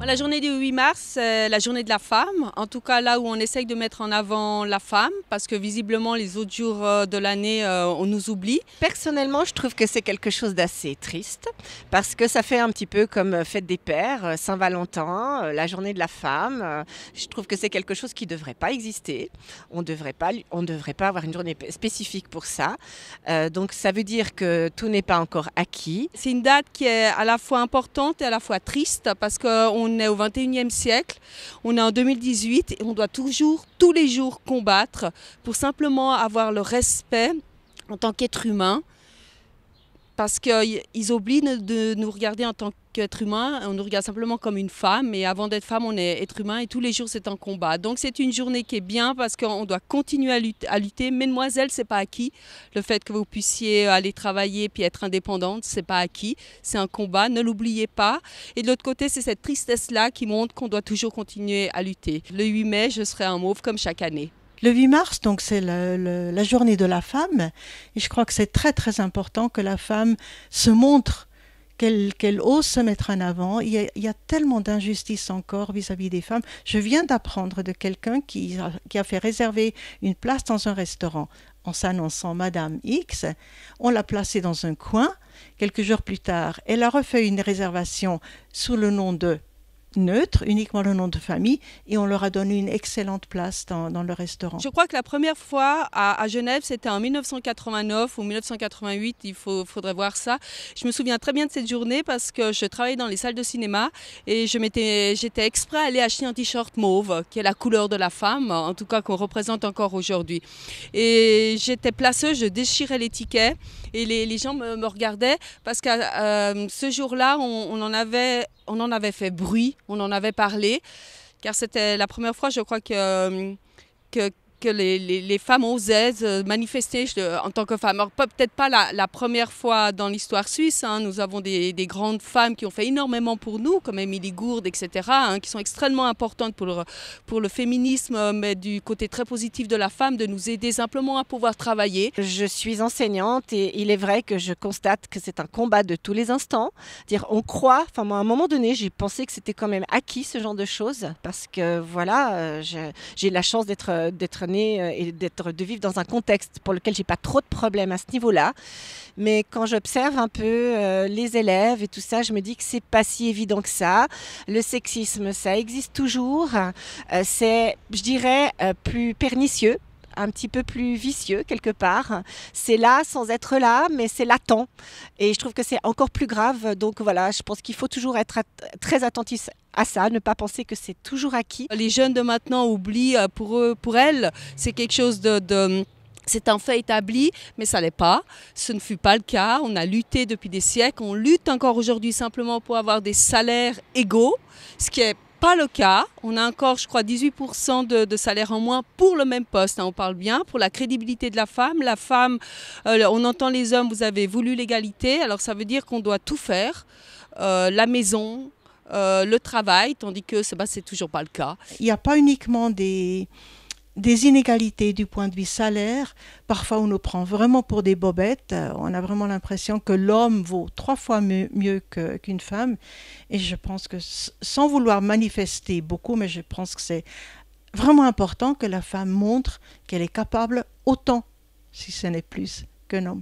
La journée du 8 mars, c'est la journée de la femme, en tout cas là où on essaye de mettre en avant la femme, parce que visiblement les autres jours de l'année, on nous oublie. Personnellement, je trouve que c'est quelque chose d'assez triste parce que ça fait un petit peu comme Fête des Pères, Saint-Valentin, la journée de la femme. Je trouve que c'est quelque chose qui ne devrait pas exister. On ne devrait pas avoir une journée spécifique pour ça. Donc ça veut dire que tout n'est pas encore acquis. C'est une date qui est à la fois importante et à la fois triste parce qu'on est au 21e siècle, on est en 2018 et on doit toujours, tous les jours combattre pour simplement avoir le respect en tant qu'être humain, parce qu'ils oublient de nous regarder en tant qu'être humain, on nous regarde simplement comme une femme, et avant d'être femme, on est être humain, et tous les jours, c'est un combat. Donc c'est une journée qui est bien, parce qu'on doit continuer à lutter. Mesdemoiselles, c'est pas acquis. Le fait que vous puissiez aller travailler puis être indépendante, c'est pas acquis. C'est un combat, ne l'oubliez pas. Et de l'autre côté, c'est cette tristesse-là qui montre qu'on doit toujours continuer à lutter. Le 8 mai, je serai un mauve comme chaque année. Le 8 mars, donc, c'est la journée de la femme. Et je crois que c'est très, très important que la femme se montre, qu'elle ose se mettre en avant. Il y a tellement d'injustices encore vis-à-vis des femmes. Je viens d'apprendre de quelqu'un qui a fait réserver une place dans un restaurant en s'annonçant Madame X. On l'a placée dans un coin. Quelques jours plus tard, elle a refait une réservation sous le nom de neutre, uniquement le nom de famille, et on leur a donné une excellente place dans le restaurant. Je crois que la première fois à Genève, c'était en 1989 ou 1988, faudrait voir ça. Je me souviens très bien de cette journée parce que je travaillais dans les salles de cinéma et j'étais exprès allée acheter un t-shirt mauve, qui est la couleur de la femme, en tout cas qu'on représente encore aujourd'hui. Et j'étais placeuse, je déchirais les tickets et les gens me regardaient parce que ce jour-là, on en avait fait bruit, on en avait parlé, car c'était la première fois, je crois, que les femmes osaient manifester en tant que femmes. Alors, peut-être pas la première fois dans l'histoire suisse, hein. Nous avons des grandes femmes qui ont fait énormément pour nous, comme Émilie Gourde, etc., hein, qui sont extrêmement importantes pour le féminisme, mais du côté très positif de la femme, de nous aider simplement à pouvoir travailler. Je suis enseignante et il est vrai que je constate que c'est un combat de tous les instants. Dire, on croit, enfin moi à un moment donné, j'ai pensé que c'était quand même acquis ce genre de choses, parce que voilà, j'ai la chance d'être née et de vivre dans un contexte pour lequel j'ai pas trop de problèmes à ce niveau-là. Mais quand j'observe un peu les élèves et tout ça, je me dis que c'est pas si évident que ça. Le sexisme, ça existe toujours. C'est, je dirais, plus pernicieux, un petit peu plus vicieux quelque part. C'est là sans être là, mais c'est latent. Et je trouve que c'est encore plus grave. Donc voilà, je pense qu'il faut toujours être très attentif à ça, ne pas penser que c'est toujours acquis. Les jeunes de maintenant oublient, pour elles, c'est quelque chose c'est un fait établi, mais ça ne l'est pas. Ce ne fut pas le cas. On a lutté depuis des siècles. On lutte encore aujourd'hui simplement pour avoir des salaires égaux, ce qui est pas le cas. On a encore, je crois, 18% de salaire en moins pour le même poste. Hein, on parle bien pour la crédibilité de la femme. La femme, on entend les hommes, vous avez voulu l'égalité. Alors ça veut dire qu'on doit tout faire. La maison, le travail, tandis que c'est toujours pas le cas. Il n'y a pas uniquement des inégalités du point de vue salaire. Parfois, on nous prend vraiment pour des bobettes. On a vraiment l'impression que l'homme vaut 3 fois mieux qu'une femme. Et je pense que, sans vouloir manifester beaucoup, mais je pense que c'est vraiment important que la femme montre qu'elle est capable autant, si ce n'est plus, qu'un homme.